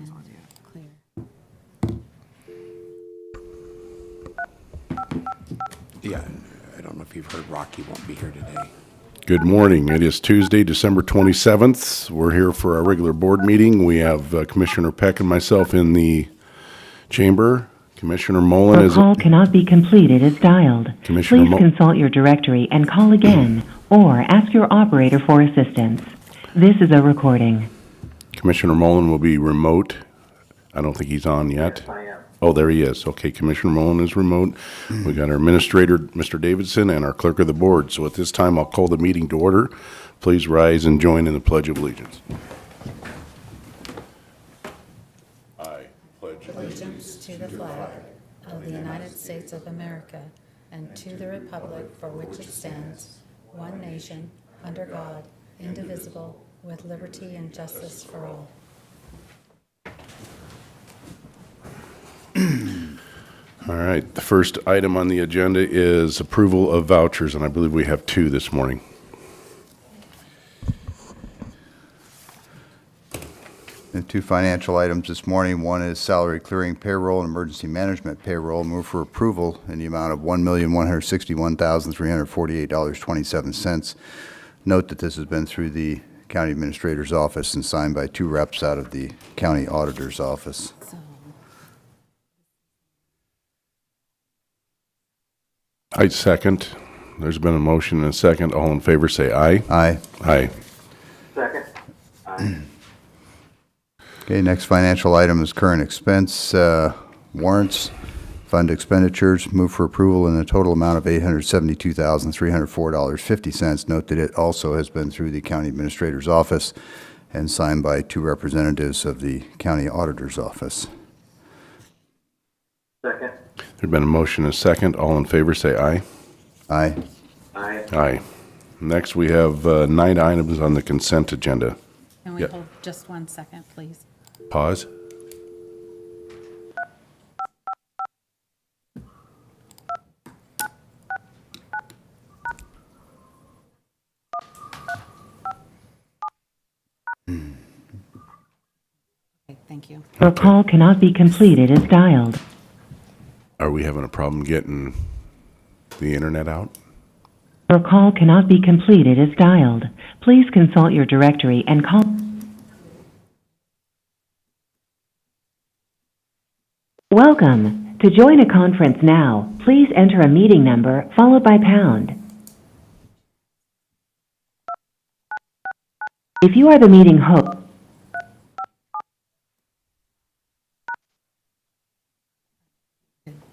Clear. Yeah, I don't know if you've heard, Rocky won't be here today. Good morning. It is Tuesday, December 27th. We're here for our regular board meeting. We have Commissioner Peck and myself in the chamber. Commissioner Mullen Your is... call cannot be completed as dialed. Commissioner Please consult your directory and call again, or ask your operator for assistance. This is a recording. Commissioner Mullen will be remote. I don't think he's on yet. Yes, I am. Oh, there he is. Okay, Commissioner Mullen is remote. We got our administrator, Mr. Davidson, and our clerk of the board. So at this time, I'll call the meeting to order. Please rise and join in the Pledge of Allegiance. I pledge Allegiance to the flag of the United States of America and to the republic for which it stands, one nation, under God, indivisible, with liberty and justice for all. All right, the first item on the agenda is approval of vouchers, and I believe we have two this morning. The two financial items this morning, one is salary clearing payroll and emergency management payroll. Move for approval in the amount of $1,161,348.27. Note that this has been through the county administrator's office and signed by two reps out of the county auditor's office. So, I second. There's been a motion and a second. All in favor, say aye. Aye. Aye. Second. Aye. Okay, next financial item is current expense warrants, fund expenditures. Move for approval in a total amount of $872,304.50. Note that it also has been through the county administrator's office and signed by two representatives of the county auditor's office. Second. There's been a motion and a second. All in favor, say aye. Aye. Aye. Aye. Next, we have 9 items on the consent agenda. can we Yeah. hold just 1 second, please? Pause. Okay, thank you. Your call cannot be completed as dialed. Are we having a problem getting the internet out? Your call cannot be completed as dialed. Please consult your directory and call. Welcome. To join a conference now, please enter a meeting number followed by pound. If you are the meeting host,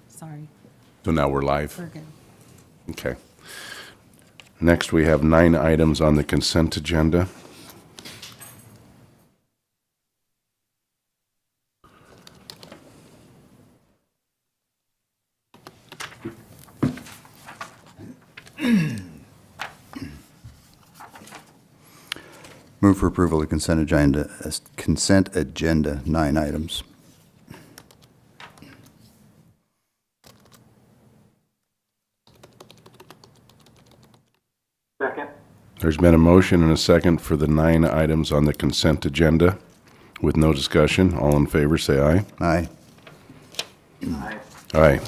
Sorry, So now we're live? we're good. Okay. Next, we have 9 items on the consent agenda. Move for approval of consent agenda, 9 items. Second. There's been a motion and a second for the 9 items on the consent agenda. With no discussion, all in favor, say aye. Aye. Aye. Aye.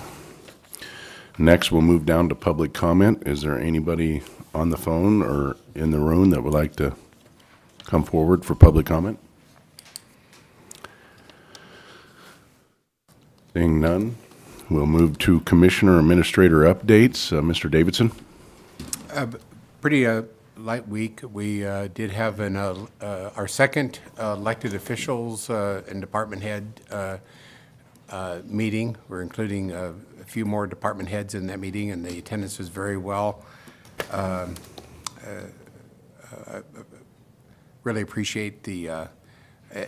Next, we'll move down to public comment. Is there anybody on the phone or in the room that would like to come forward for public comment? Seeing none, we'll move to Commissioner Administrator updates. Mr. Davidson? Pretty light week. We did have our second elected officials and department head meeting. We're including a few more department heads in that meeting, and the attendance was very well. Really appreciate the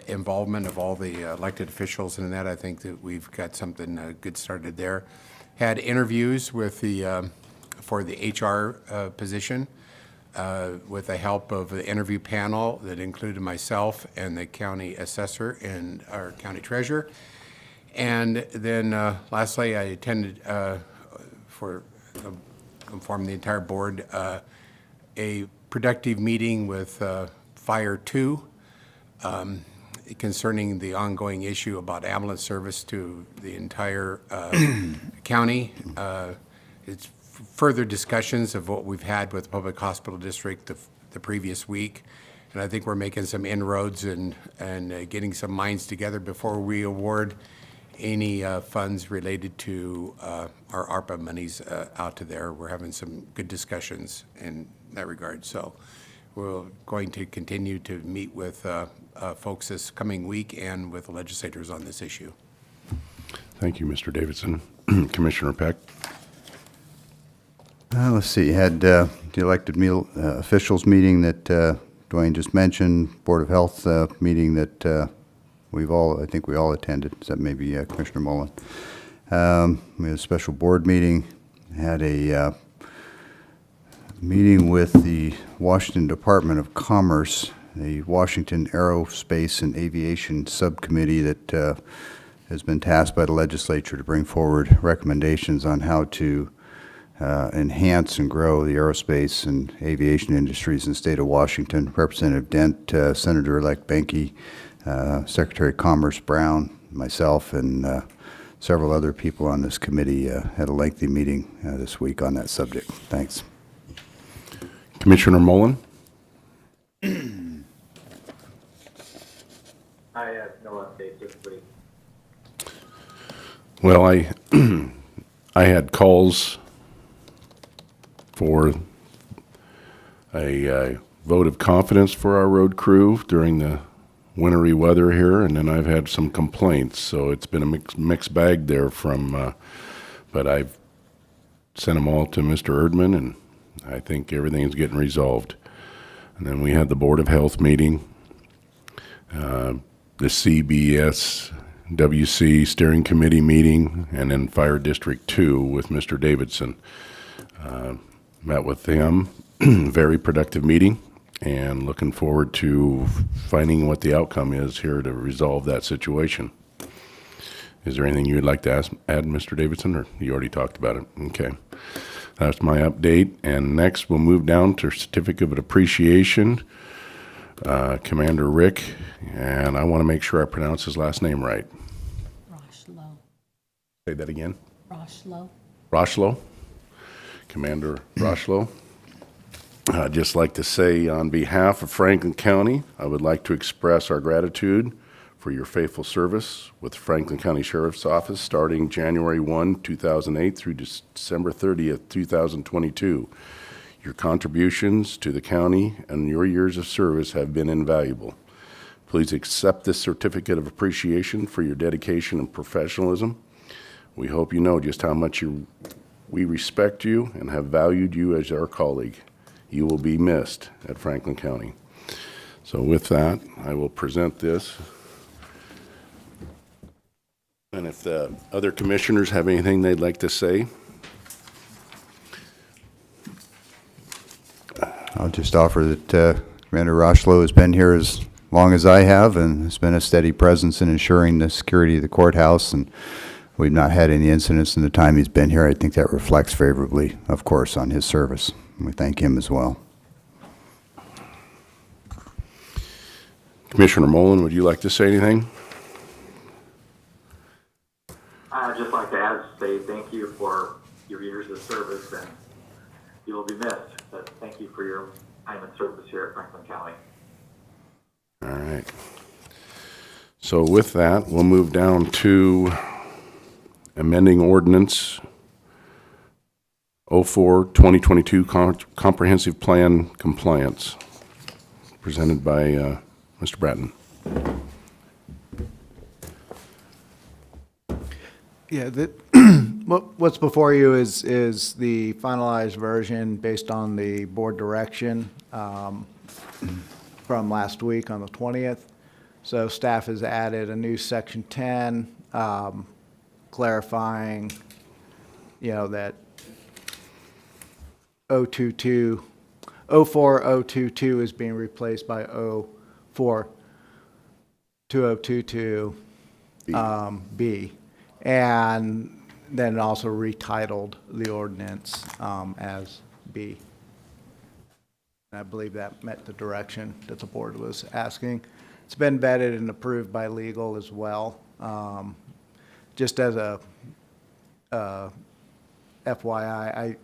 involvement of all the elected officials in that. I think that we've got something good started there. Had interviews with for the HR position with the help of the interview panel that included myself and the county assessor and our county treasurer. And then lastly, I attended informed the entire board a productive meeting with Fire 2 concerning the ongoing issue about ambulance service to the entire county. It's further discussions of what we've had with the Public Hospital District the previous week. And I think we're making some inroads and getting some minds together before we award any funds related to our ARPA monies out to there. We're having some good discussions in that regard. So we're going to continue to meet with folks this coming week and with the legislators on this issue. Thank you, Mr. Davidson. Commissioner Peck? Let's see, you had the elected officials meeting that Dwayne just mentioned, Board of Health meeting that I think we all attended, except maybe Commissioner Mullen. We had a special board meeting, had a meeting with the Washington Department of Commerce, the Washington Aerospace and Aviation Subcommittee that has been tasked by the legislature to bring forward recommendations on how to enhance and grow the aerospace and aviation industries in the state of Washington. Representative Dent, Senator-elect Benke, Secretary of Commerce Brown, myself, and several other people on this committee had a lengthy meeting this week on that subject. Thanks. Commissioner Mullen? I have no updates this week. Well, I had calls for a vote of confidence for our road crew during the wintry weather here, and then I've had some complaints. So it's been a mixed bag there but I've sent them all to Mr. Erdman, and I think everything's getting resolved. And then we had the Board of Health meeting, the CBS WC Steering Committee meeting, and then Fire District 2 with Mr. Davidson. Met with him, very productive meeting, and looking forward to finding what the outcome is here to resolve that situation. Is there anything you would like to add, Mr. Davidson, or you already talked about it? Okay. That's my update. And next, we'll move down to Certificate of Appreciation. Commander Rick, and I want to make sure I pronounce his last name right. Roshlo. Say that again. Roshlo. Roshlo. Commander Roshlo. I'd just like to say on behalf of Franklin County, I would like to express our gratitude for your faithful service with the Franklin County Sheriff's Office starting January 1, 2008 through December 30th, 2022. Your contributions to the county and your years of service have been invaluable. Please accept this certificate of appreciation for your dedication and professionalism. We hope you know just how much we respect you and have valued you as our colleague. You will be missed at Franklin County. So with that, I will present this. And if the other commissioners have anything they'd like to say. I'll just offer that Commander Roshlo has been here as long as I have and has been a steady presence in ensuring the security of the courthouse, and we've not had any incidents in the time he's been here. I think that reflects favorably, of course, on his service. We thank him as well. Commissioner Mullen, would you like to say anything? I'd just like to say thank you for your years of service, and you will be missed. But thank you for your time and service here at Franklin County. All right. So with that, we'll move down to amending ordinance 04-2022 comprehensive plan compliance, presented by Mr. Bratton. Yeah, what's before you is the finalized version based on the board direction from last week on the 20th. So staff has added a new section 10 clarifying, that 04022 is being replaced by 042022 B. And then also retitled the ordinance as B. And I believe that met the direction that the board was asking. It's been vetted and approved by legal as well. Just as a FYI,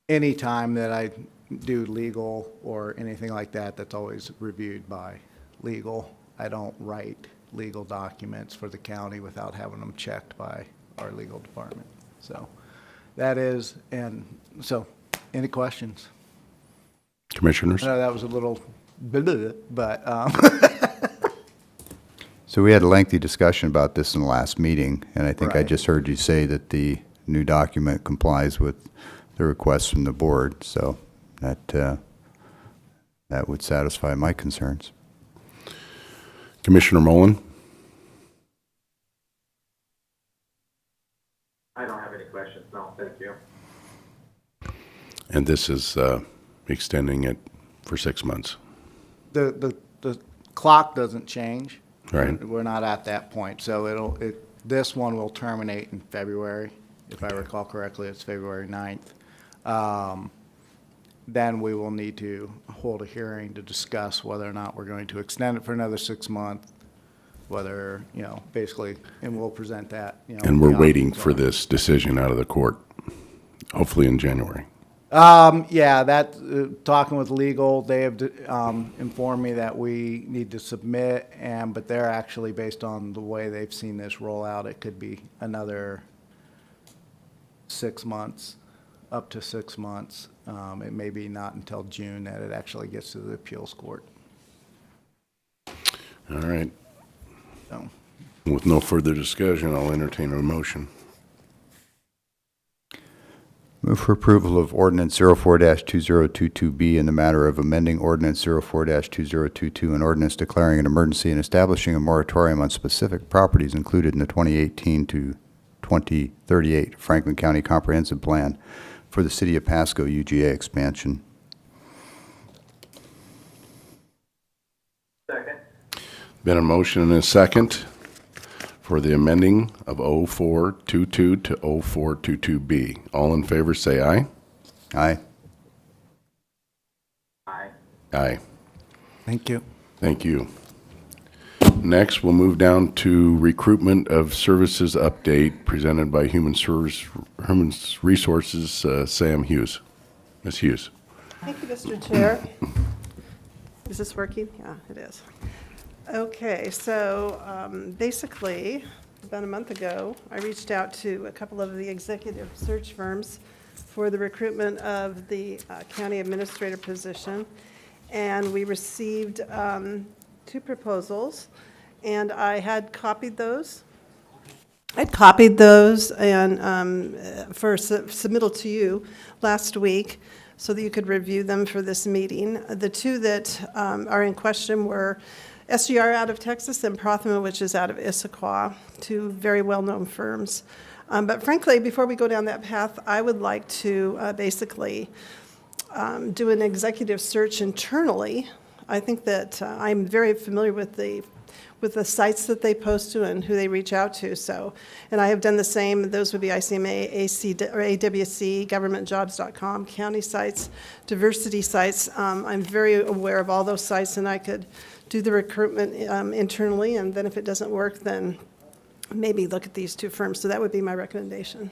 any time that I do legal or anything like that, that's always reviewed by legal. I don't write legal documents for the county without having them checked by our legal department. So that is, and so, any questions? Commissioners? I know that was a little, but, So we had a lengthy discussion about this in the last meeting, and I think I Right. just heard you say that the new document complies with the requests from the board, so that would satisfy my concerns. Commissioner Mullen? I don't have any questions, no, thank you. And this is extending it for 6 months, the clock doesn't change. right? We're not at that point, so this one will terminate in February. If I recall correctly, it's February 9th. Then we will need to hold a hearing to discuss whether or not we're going to extend it for another 6 months, whether, basically, and we'll present that, And we're the waiting options for are. this decision out of the court, hopefully in January. Yeah, talking with legal, they have informed me that we need to submit, but they're actually, based on the way they've seen this roll out, it could be another 6 months, up to 6 months. It may be not until June that it actually gets to the appeals court. All right. So, With no further discussion, I'll entertain a motion. Move for approval of ordinance 04-2022B in the matter of amending ordinance 04-2022, an ordinance declaring an emergency and establishing a moratorium on specific properties included in the 2018 to 2038 Franklin County Comprehensive Plan for the City of Pasco UGA expansion. Second? Been a motion and a second for the amending of 0422 to 0422B. All in favor, say aye. Aye. Aye. Aye. thank you. Thank you. Next, we'll move down to recruitment of services update presented by Human Resources, Sam Hughes. Ms. Hughes. Thank you, Mr. Chair. Is this working? Yeah, it is. Okay, so basically, about a month ago, I reached out to a couple of the executive search firms for the recruitment of the county administrator position, and we received 2 proposals, and I had copied those. and for submittal to you last week so that you could review them for this meeting. The 2 that are in question were SGR out of Texas and Prothima, which is out of Issaquah, 2 very well-known firms. But frankly, before we go down that path, I would like to basically do an executive search internally. I think that I'm very familiar with the sites that they post to and who they reach out to. So, and I have done the same. Those would be ICMA, AWC, governmentjobs.com, county sites, diversity sites. I'm very aware of all those sites, and I could do the recruitment internally, and then if it doesn't work, then maybe look at these 2 firms. So that would be my recommendation.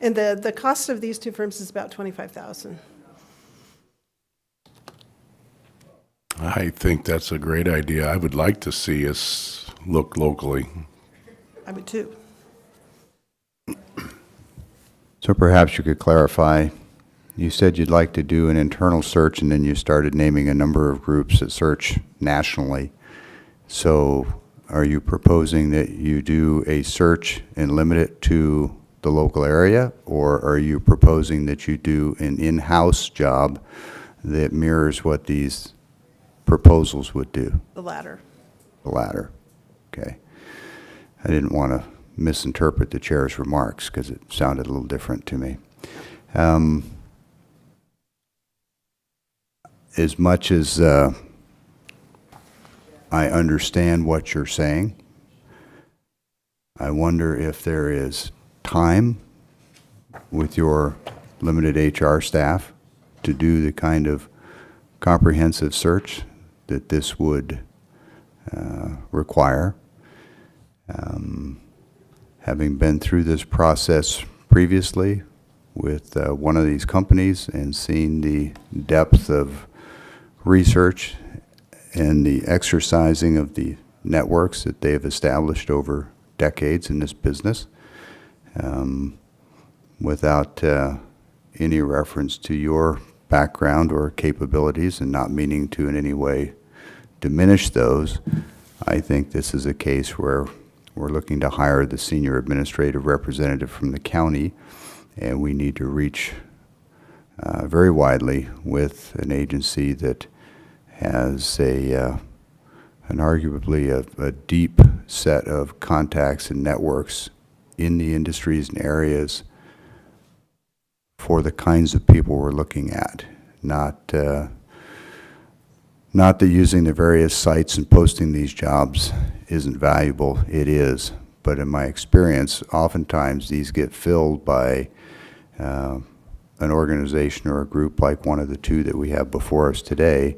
And the cost of these 2 firms is about $25,000. I think that's a great idea. I would like to see us look locally. I would too. So perhaps you could clarify, you said you'd like to do an internal search, and then you started naming a number of groups that search nationally. So are you proposing that you do a search and limit it to the local area, or are you proposing that you do an in-house job that mirrors what these proposals would do? The latter. The latter. Okay. I didn't want to misinterpret the chair's remarks because it sounded a little different to me. As much as I understand what you're saying, I wonder if there is time with your limited HR staff to do the kind of comprehensive search that this would require. Having been through this process previously with one of these companies and seen the depth of research and the exercising of the networks that they have established over decades in this business, without any reference to your background or capabilities and not meaning to in any way diminish those, I think this is a case where we're looking to hire the senior administrative representative from the county, and we need to reach very widely with an agency that has an arguably a deep set of contacts and networks in the industries and areas for the kinds of people we're looking at, not that using the various sites and posting these jobs isn't valuable. It is, but in my experience, oftentimes these get filled by an organization or a group like one of the two that we have before us today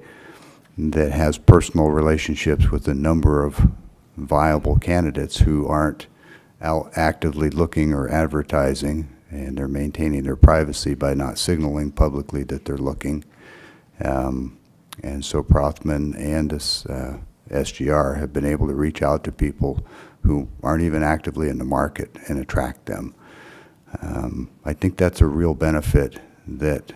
that has personal relationships with a number of viable candidates who aren't out actively looking or advertising, and they're maintaining their privacy by not signaling publicly that they're looking. And so Prothman and this SGR have been able to reach out to people who aren't even actively in the market and attract them. I think that's a real benefit that,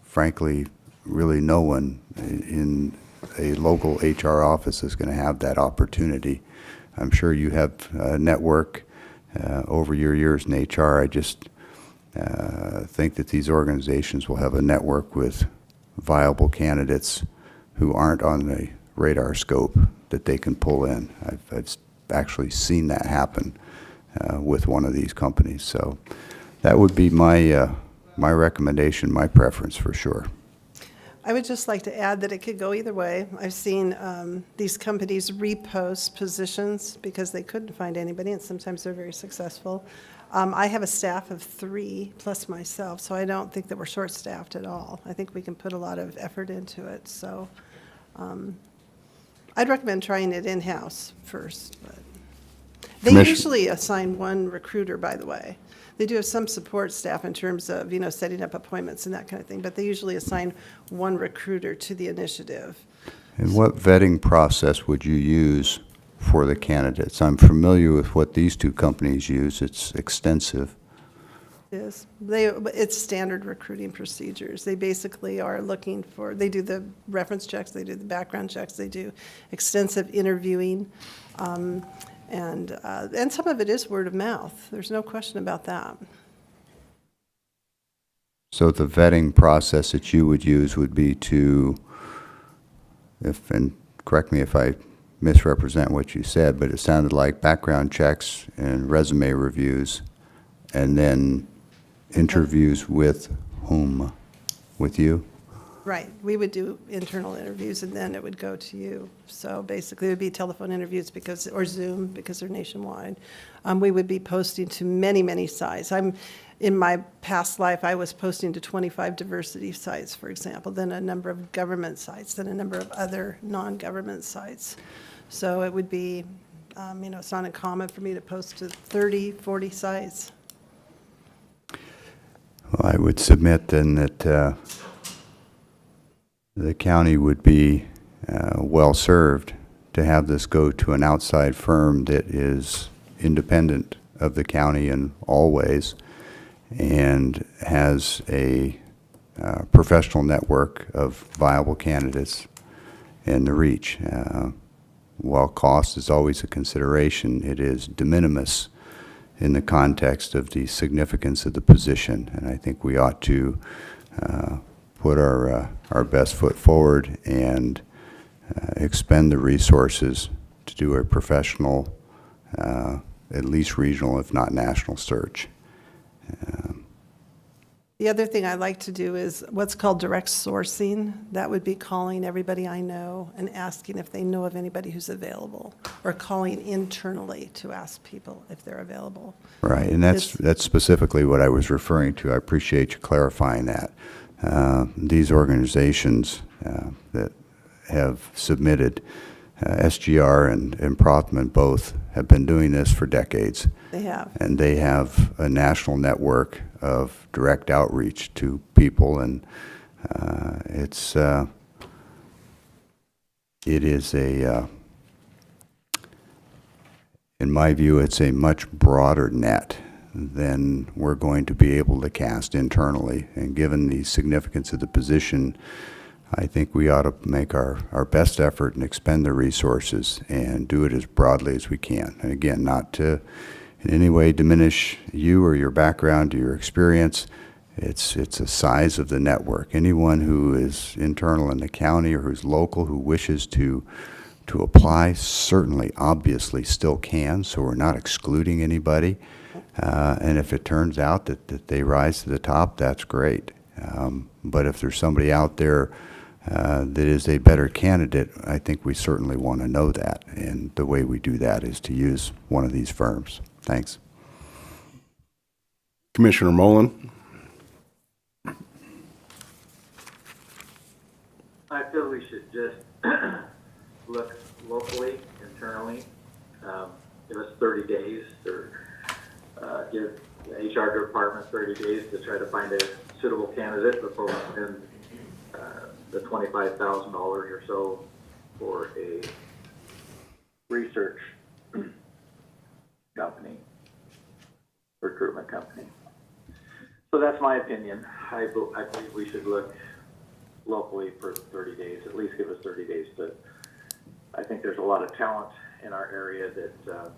frankly, really no one in a local HR office is going to have that opportunity. I'm sure you have a network over your years in HR. I just think that these organizations will have a network with viable candidates who aren't on the radar scope that they can pull in. I've actually seen that happen with one of these companies. So that would be my recommendation, my preference for sure. I would just like to add that it could go either way. I've seen these companies repost positions because they couldn't find anybody, and sometimes they're very successful. I have a staff of 3 plus myself, so I don't think that we're short-staffed at all. I think we can put a lot of effort into it. So I'd recommend trying it in-house first. But they usually assign one recruiter, by the way. They do have some support staff in terms of, setting up appointments and that kind of thing, but they usually assign one recruiter to the initiative. And what vetting process would you use for the candidates? I'm familiar with what these two companies use. It's extensive. It's standard recruiting procedures. They basically are looking for, they do the reference checks, they do the background checks, they do extensive interviewing, and some of it is word of mouth. There's no question about that. So the vetting process that you would use would be to, and correct me if I misrepresent what you said, but it sounded like background checks and resume reviews, and then interviews with whom? With you? Right. We would do internal interviews, and then it would go to you. So basically, it would be telephone interviews or Zoom because they're nationwide. We would be posting to many, many sites. In my past life, I was posting to 25 diversity sites, for example, then a number of government sites, then a number of other non-government sites. So it would be, it's not uncommon for me to post to 30, 40 sites. Well, I would submit then that the county would be well served to have this go to an outside firm that is independent of the county in all ways and has a professional network of viable candidates in the reach. While cost is always a consideration, it is de minimis in the context of the significance of the position, and I think we ought to put our best foot forward and expend the resources to do a professional, at least regional, if not national search. The other thing I like to do is what's called direct sourcing. That would be calling everybody I know and asking if they know of anybody who's available, or calling internally to ask people if they're available. Right, and that's specifically what I was referring to. I appreciate you clarifying that. These organizations that have submitted. SGR and Prothman both have been doing this for decades. They have. And they have a national network of direct outreach to people, and it is in my view, it's a much broader net than we're going to be able to cast internally. And given the significance of the position, I think we ought to make our best effort and expend the resources and do it as broadly as we can. And again, not to in any way diminish you or your background or your experience. It's a size of the network. Anyone who is internal in the county or who's local who wishes to apply certainly, obviously, still can, so we're not excluding anybody. And if it turns out that they rise to the top, that's great. But if there's somebody out there that is a better candidate, I think we certainly want to know that. And the way we do that is to use one of these firms. Thanks. Commissioner Mullen? I feel we should just look locally, internally, give us 30 days, or give the HR department 30 days to try to find a suitable candidate before we spend the $25,000 or so for a research company, recruitment company. So that's my opinion. I believe we should look locally for 30 days, at least give us 30 days to, I think there's a lot of talent in our area that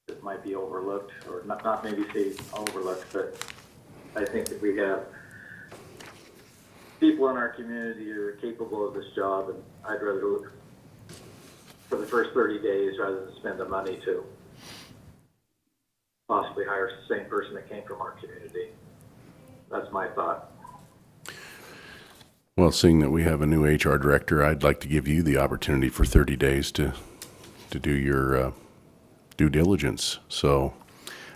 that might be overlooked, or not maybe say overlooked, but I think that we have people in our community who are capable of this job, and I'd rather look for the first 30 days rather than spend the money to possibly hire the same person that came from our community. That's my thought. Well, seeing that we have a new HR director, I'd like to give you the opportunity for 30 days to do your due diligence. So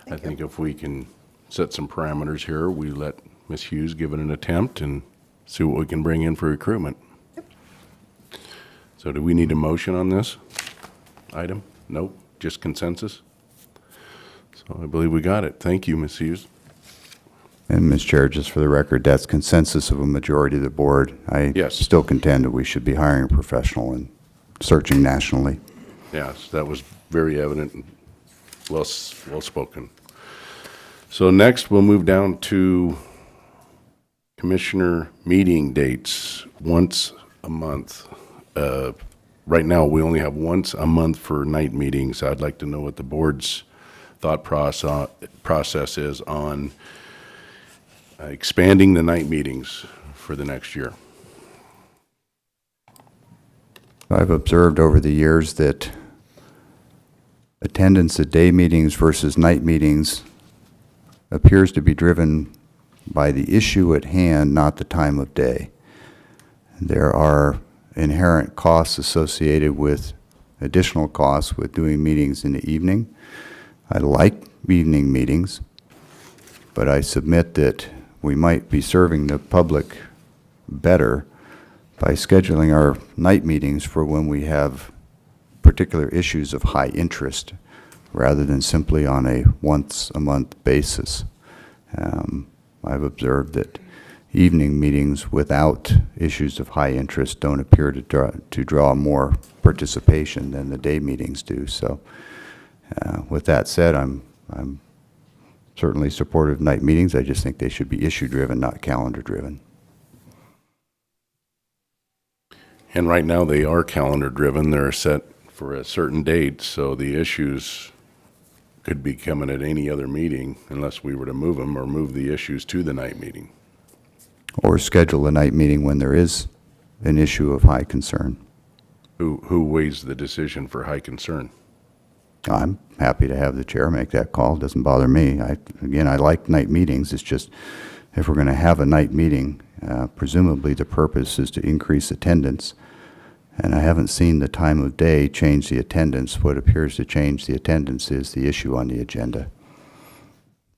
I think if we can set some parameters here, we let Ms. Hughes give it an attempt and see what we can bring in for recruitment. So do we need a motion on this item? Nope, just consensus? So I believe we got it. Thank you, Ms. Hughes. And, Ms. Chair, just for the record, that's consensus of a majority of the board. I Yes. still contend that we should be hiring a professional and searching nationally. Yes, that was very evident and well spoken. So next, we'll move down to commissioner meeting dates once a month. Right now, we only have once a month for night meetings. I'd like to know what the board's thought process is on expanding the night meetings for the next year. I've observed over the years that attendance at day meetings versus night meetings appears to be driven by the issue at hand, not the time of day. There are inherent costs associated with additional costs with doing meetings in the evening. I like evening meetings, but I submit that we might be serving the public better by scheduling our night meetings for when we have particular issues of high interest rather than simply on a once-a-month basis. I've observed that evening meetings without issues of high interest don't appear to draw more participation than the day meetings do. So with that said, I'm certainly supportive of night meetings. I just think they should be issue-driven, not calendar-driven. And right now, they are calendar-driven. They're set for a certain date, so the issues could be coming at any other meeting unless we were to move them or move the issues to the night meeting. Or schedule a night meeting when there is an issue of high concern. Who weighs the decision for high concern? I'm happy to have the chair make that call. It doesn't bother me. Again, I like night meetings. It's just if we're going to have a night meeting, presumably the purpose is to increase attendance. And I haven't seen the time of day change the attendance. What appears to change the attendance is the issue on the agenda.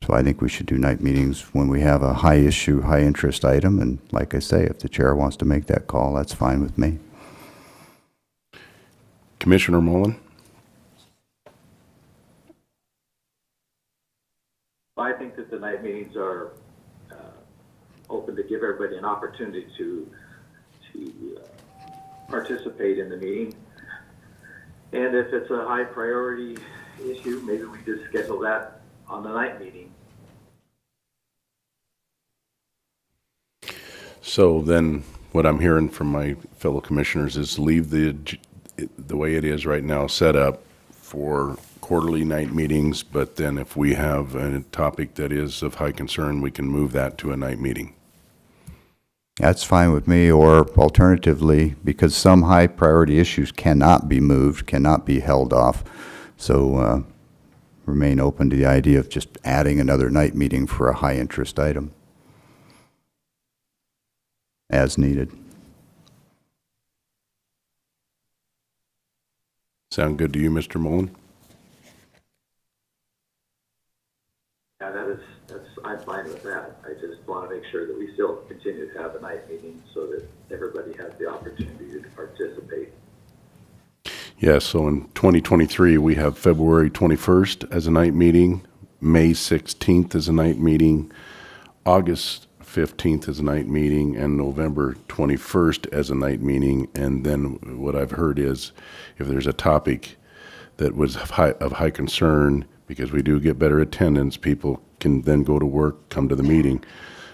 So I think we should do night meetings when we have a high issue, high interest item. And like I say, if the chair wants to make that call, that's fine with me. Commissioner Mullen? I think that the night meetings are open to give everybody an opportunity to participate in the meeting. And if it's a high priority issue, maybe we just schedule that on the night meeting. So then what I'm hearing from my fellow commissioners is leave the way it is right now set up for quarterly night meetings, but then if we have a topic that is of high concern, we can move that to a night meeting. That's fine with me, or alternatively, because some high priority issues cannot be moved, cannot be held off. So remain open to the idea of just adding another night meeting for a high interest item as needed. Sound good to you, Mr. Mullen? Yeah, I'm fine with that. I just want to make sure that we still continue to have a night meeting so that everybody has the opportunity to participate. Yes, so in 2023, we have February 21st as a night meeting, May 16th as a night meeting, August 15th as a night meeting, and November 21st as a night meeting. And then what I've heard is if there's a topic that was of high concern, because we do get better attendance, people can then go to work, come to the meeting,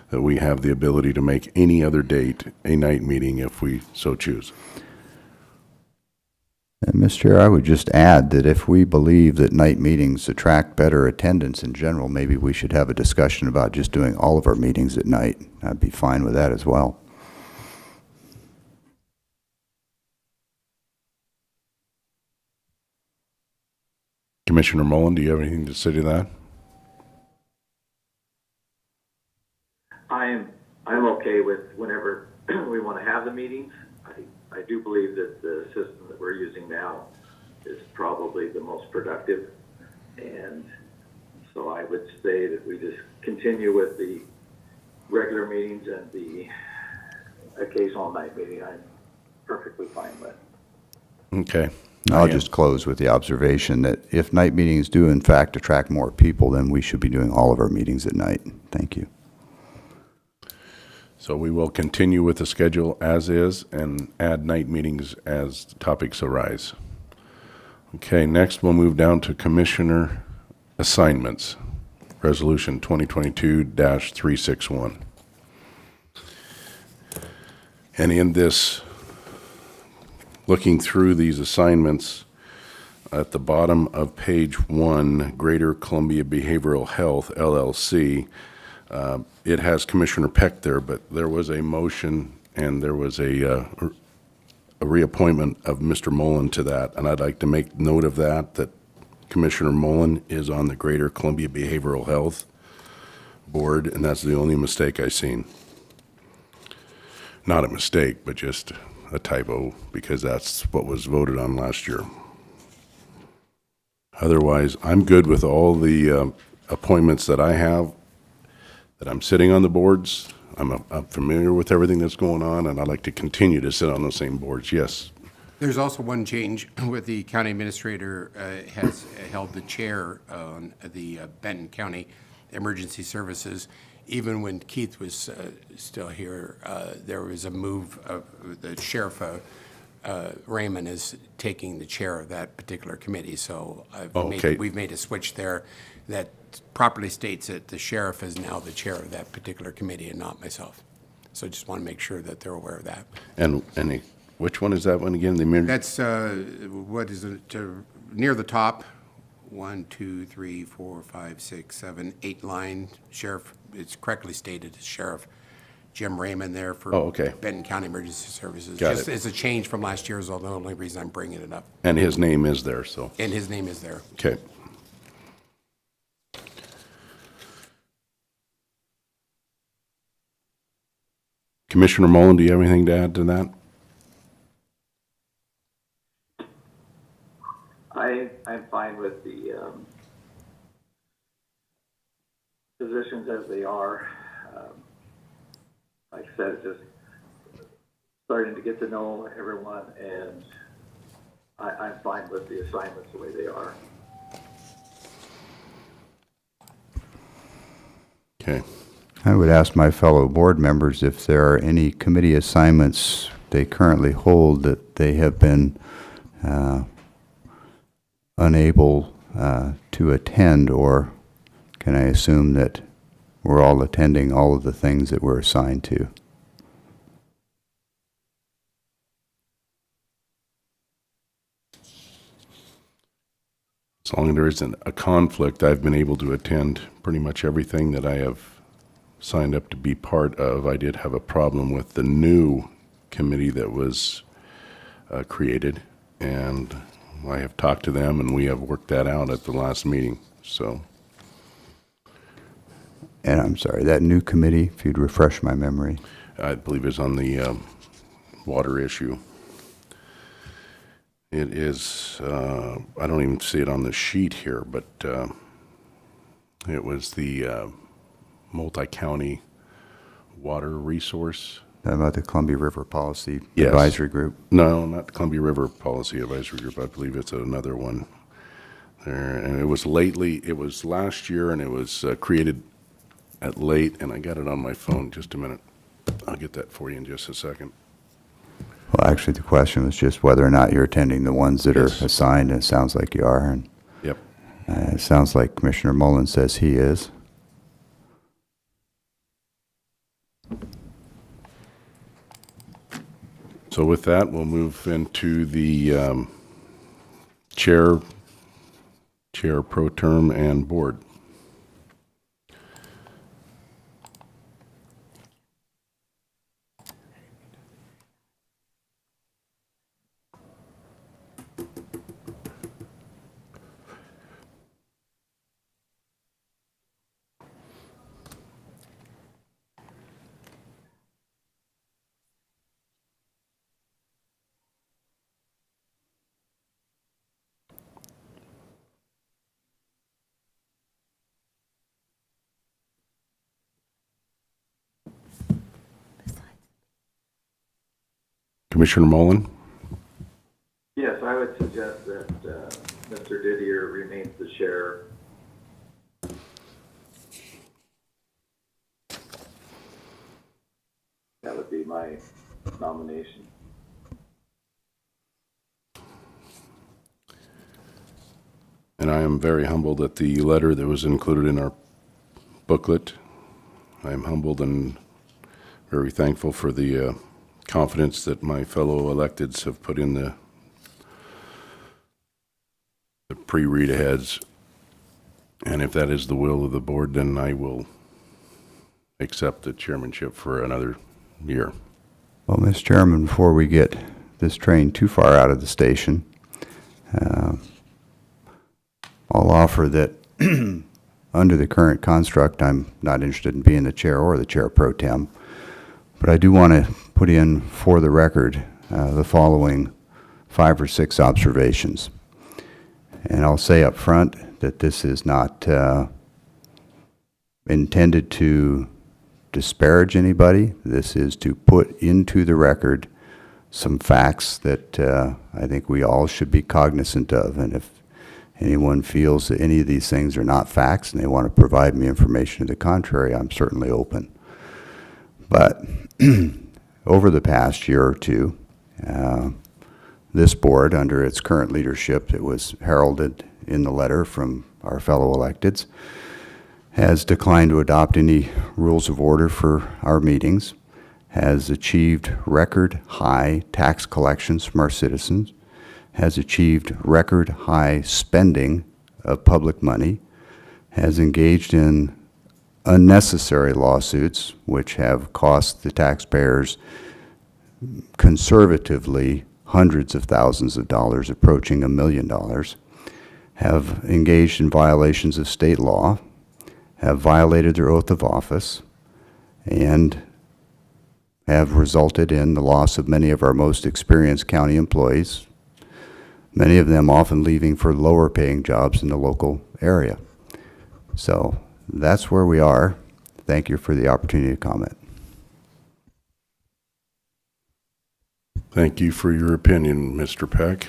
that we have the ability to make any other date a night meeting if we so choose. And Mr. Chair, I would just add that if we believe that night meetings attract better attendance in general, maybe we should have a discussion about just doing all of our meetings at night. I'd be fine with that as well. Commissioner Mullen, do you have anything to say to that? I'm okay with whenever we want to have the meetings. I do believe that the system that we're using now is probably the most productive. And so I would say that we just continue with the regular meetings and the occasional night meeting. I'm perfectly fine with. Okay. I'll just close with the observation that if night meetings do in fact attract more people, then we should be doing all of our meetings at night. Thank you. So we will continue with the schedule as is and add night meetings as topics arise. Okay, next we'll move down to commissioner assignments, resolution 2022-361. And in this, looking through these assignments, at the bottom of page 1, Greater Columbia Behavioral Health, LLC, it has Commissioner Peck there, but there was a motion and there was a reappointment of Mr. Mullen to that, and I'd like to make note of that Commissioner Mullen is on the Greater Columbia Behavioral Health Board, and that's the only mistake I've seen. Not a mistake, but just a typo, because that's what was voted on last year. Otherwise, I'm good with all the appointments that I have, that I'm sitting on the boards. I'm familiar with everything that's going on, and I'd like to continue to sit on those same boards. Yes. There's also one change with the county administrator has held the chair on the Benton County Emergency Services. Even when Keith was still here, there was a move of the sheriff, Raymond is taking the chair of that particular committee. So we've made a switch there that properly states that the sheriff is now the chair of that particular committee and not myself. So I just want to make sure that they're aware of that. And which one is that one again? That's, what is it, near the top, 1, 2, 3, 4, 5, 6, 7, 8 line, sheriff, it's correctly stated as Sheriff Jim Raymond there for Benton County Emergency Services. Got it. It's a change from last year is the only reason I'm bringing it up. And his name is there, so. And his name is there. Okay. Commissioner Mullen, do you have anything to add to that? I'm fine with the positions as they are. Like I said, just starting to get to know everyone, and I'm fine with the assignments the way they are. Okay. I would ask my fellow board members if there are any committee assignments they currently hold that they have been unable to attend, or can I assume that we're all attending all of the things that we're assigned to? As long as there isn't a conflict, I've been able to attend pretty much everything that I have signed up to be part of. I did have a problem with the new committee that was created, and I have talked to them, and we have worked that out at the last meeting. So, And I'm sorry, that new committee, if you'd refresh my memory. I believe it's on the water issue. It is, I don't even see it on the sheet here, but it was the multi-county water resource. About the Columbia River Policy Yes. Advisory Group. No, not the Columbia River Policy Advisory Group. I believe it's another one there. And it was last year, and it was created at late, and I got it on my phone. Just a minute. I'll get that for you in just a second. Well, actually, the question was just whether or not you're attending the ones that Yes. are assigned, and it sounds like you are. And Yep. it sounds like Commissioner Mullen says he is. So with that, we'll move into the chair pro term and board. Commissioner Mullen? Yes, I would suggest that Mr. Didier remains the chair. That would be my nomination. And I am very humbled at the letter that was included in our booklet. I am humbled and very thankful for the confidence that my fellow electeds have put in the pre-read aheads. And if that is the will of the board, then I will accept the chairmanship for another year. Well, Mr. Chairman, before we get this train too far out of the station, I'll offer that under the current construct, I'm not interested in being the chair or the chair pro tem, but I do want to put in for the record the following 5 or 6 observations. And I'll say up front that this is not intended to disparage anybody. This is to put into the record some facts that I think we all should be cognizant of. And if anyone feels that any of these things are not facts and they want to provide me information to the contrary, I'm certainly open. But over the past year or two, this board, under its current leadership, it was heralded in the letter from our fellow electeds, has declined to adopt any rules of order for our meetings, has achieved record high tax collections from our citizens, has achieved record high spending of public money, has engaged in unnecessary lawsuits which have cost the taxpayers conservatively hundreds of thousands of dollars, approaching $1 million, have engaged in violations of state law, have violated their oath of office, and have resulted in the loss of many of our most experienced county employees, many of them often leaving for lower paying jobs in the local area. So That's where we are. Thank you for the opportunity to comment. Thank you for your opinion, Mr. Peck.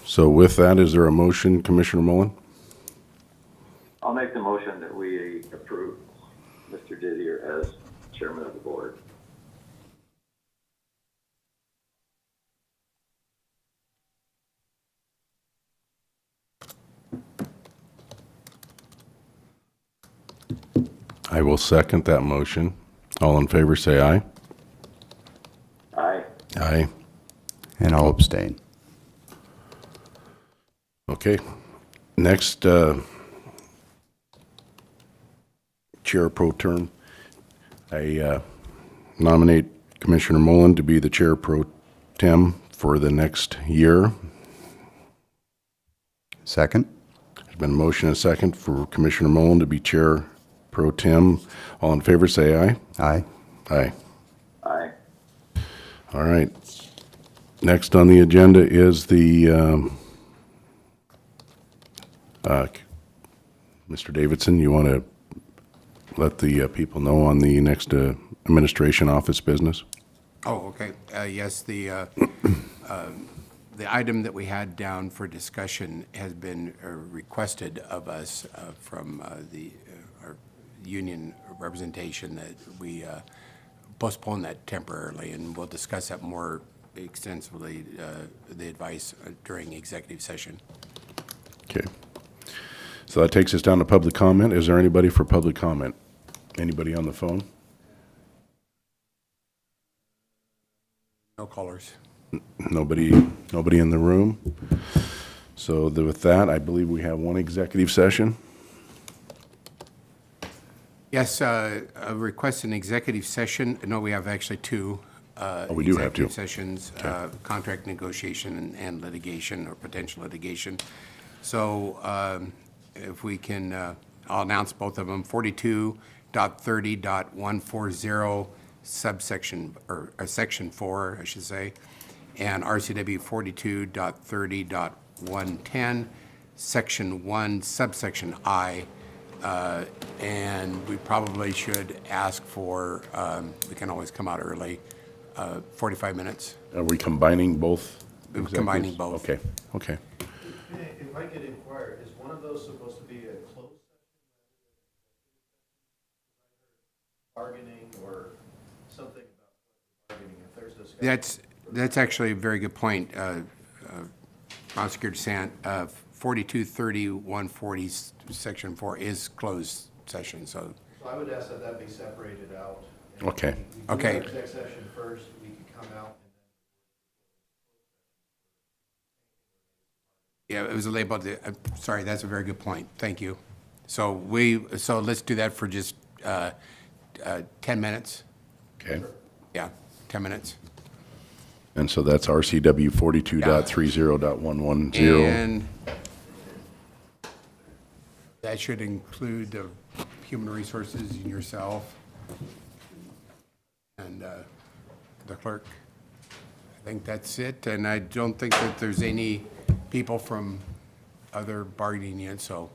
So with that, is there a motion, Commissioner Mullen? I'll make the motion that we approve Mr. Didier as chairman of the board. I will second that motion. All in favor, say aye. Aye. Aye. And I'll abstain. Okay. Next, Chair Pro Tem. I nominate Commissioner Mullen to be the Chair Pro Tem for the next year. Second? There's been a motion and a second for Commissioner Mullen to be Chair Pro Tem. All in favor, say aye. Aye. Aye. Aye. All right. Next on the agenda is the, Mr. Davidson, you want to let the people know on the next administration office business? Oh, okay. Yes, the item that we had down for discussion has been requested of us from our union representation that we postpone that temporarily, and we'll discuss that more extensively, the advice during executive session. Okay. So that takes us down to public comment. Is there anybody for public comment? Anybody on the phone? No callers. Nobody in the room? So with that, I believe we have one executive session. Yes, a request an executive session. No, we have actually two. We do have two. Executive sessions, contract negotiation and litigation or potential litigation. So if we can, I'll announce both of them. 42.30.140 subsection, or section 4, I should say, and RCW 42.30.110, section 1, subsection I. And we probably should ask for, we can always come out early, 45 minutes. Are we combining both? We're combining executives? both. Okay, okay. If I could inquire, is one of those supposed to be a closed session? Bargaining or something about bargaining, if there's discussion? That's actually a very good point, Prosecutor Sant. 4230.140, section 4 is closed session, so. So I would ask that that be separated out. Okay. We do Okay. our exec session first, we could come out and Yeah, it was labeled, sorry, that's a very good point. Thank you. So let's do that for just 10 minutes. Okay. Yeah, 10 minutes. And so that's RCW 42.30.110. And that should include the human resources and yourself and the clerk. I think that's it, and I don't think that there's any people from other bargaining units, so.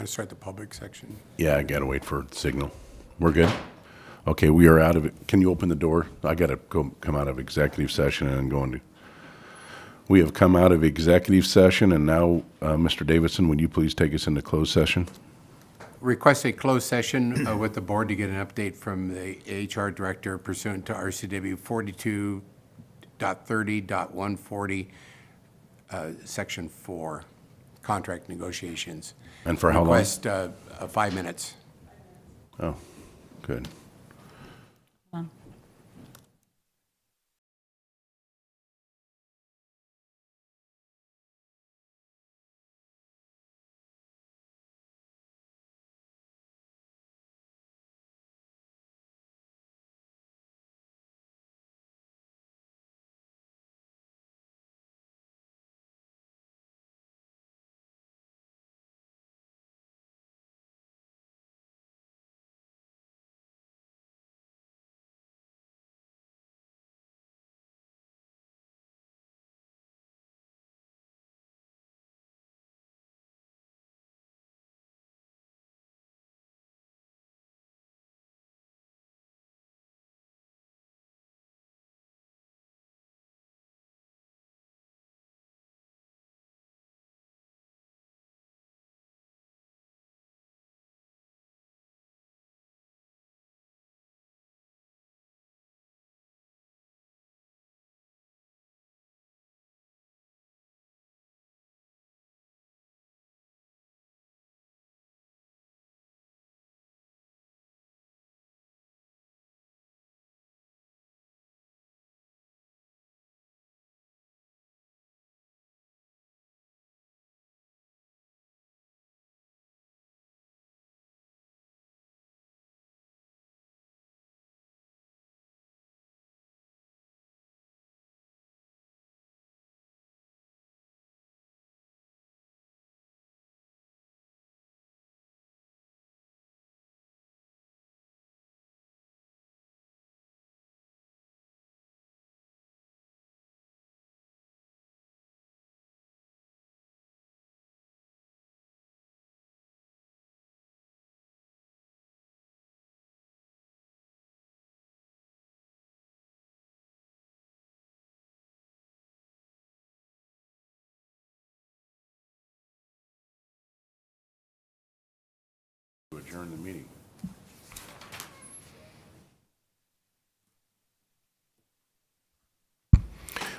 Want to start the public section? Yeah, I gotta wait for signal. We're good? Okay, we are out of it. Can you open the door? I gotta come out of executive session and then go into. We have come out of executive session, and now, Mr. Davidson, would you please take us into closed session? Request a closed session with the board to get an update from the HR director pursuant to RCW 42.30.140, Section 4, contract negotiations. And for how long? Request 5 minutes. Oh, good. To adjourn the meeting.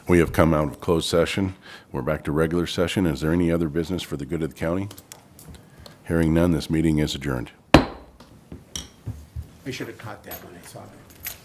We have come out of closed session. We're back to regular session. Is there any other business for the good of the county? Hearing none, this meeting is adjourned. I should have caught that when I saw it.